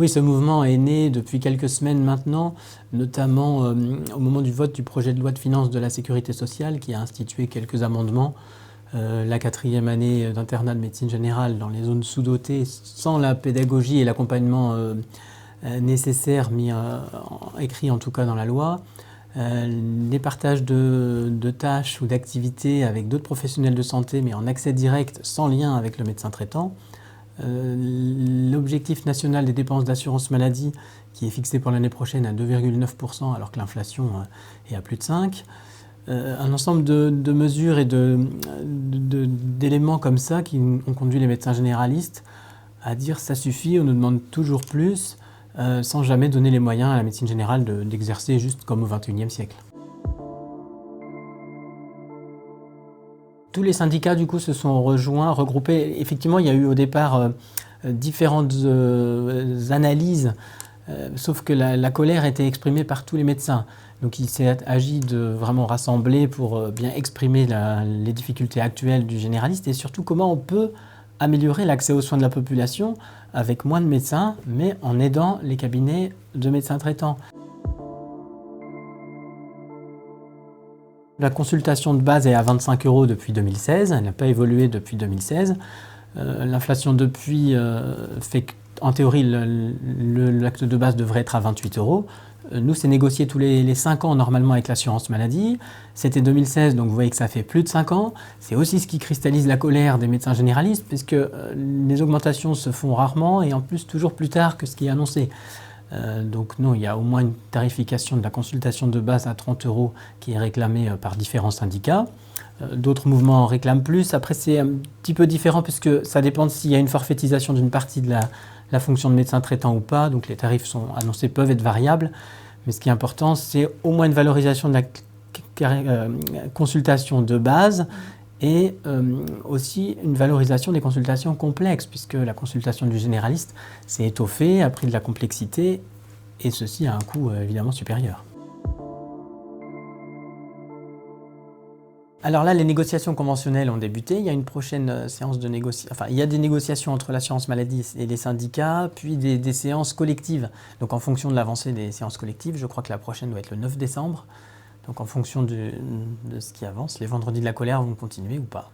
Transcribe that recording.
Oui, ce mouvement est né depuis quelques semaines maintenant, notamment au moment du vote du projet de loi de finances de la sécurité sociale qui a institué quelques amendements. La 4e année d'internat de médecine générale dans les zones sous-dotées sans la pédagogie et l'accompagnement nécessaires écrits en tout cas dans la loi. Les partages de tâches ou d'activités avec d'autres professionnels de santé mais en accès direct sans lien avec le médecin traitant. L'objectif national des dépenses d'assurance maladie qui est fixé pour l'année prochaine à 2,9% alors que l'inflation est à plus de 5%. Un ensemble de mesures et d'éléments comme ça qui ont conduit les médecins généralistes à dire ça suffit, on nous demande toujours plus, sans jamais donner les moyens à la médecine générale d'exercer juste comme au XXIe siècle. Tous les syndicats du coup se sont regroupés. Effectivement, il y a eu au départ différentes analyses, sauf que la colère était exprimée par tous les médecins. Donc il s'est agi de vraiment rassembler pour bien exprimer les difficultés actuelles du généraliste et surtout comment on peut améliorer l'accès aux soins de la population avec moins de médecins, mais en aidant les cabinets de médecins traitants. La consultation de base est à 25 € depuis 2016, elle n'a pas évolué depuis 2016. L'inflation depuis fait qu'en théorie l'acte de base devrait être à 28 €. Nous, c'est négocié tous les 5 ans normalement avec l'assurance maladie. C'était 2016, donc vous voyez que ça fait plus de 5 ans. C'est aussi ce qui cristallise la colère des médecins généralistes, puisque les augmentations se font rarement et en plus toujours plus tard que ce qui est annoncé. Donc non, il y a au moins une tarification de la consultation de base à 30 € qui est réclamée par différents syndicats. D'autres mouvements en réclament plus. Après, c'est un petit peu différent puisque ça dépend s'il y a une forfaitisation d'une partie de la fonction de médecin traitant ou pas. Donc les tarifs sont annoncés peuvent être variables. Mais ce qui est important, c'est au moins une valorisation de la consultation de base et aussi une valorisation des consultations complexes, puisque la consultation du généraliste s'est étoffée, a pris de la complexité, et ceci a un coût évidemment supérieur. Alors là, les négociations conventionnelles ont débuté. Il y a une prochaine séance de négociation. Enfin, il y a des négociations entre l'assurance maladie et les syndicats, puis des séances collectives. Donc en fonction de l'avancée des séances collectives, je crois que la prochaine doit être le 9 décembre. Donc en fonction de ce qui avance, les vendredis de la colère vont continuer ou pas.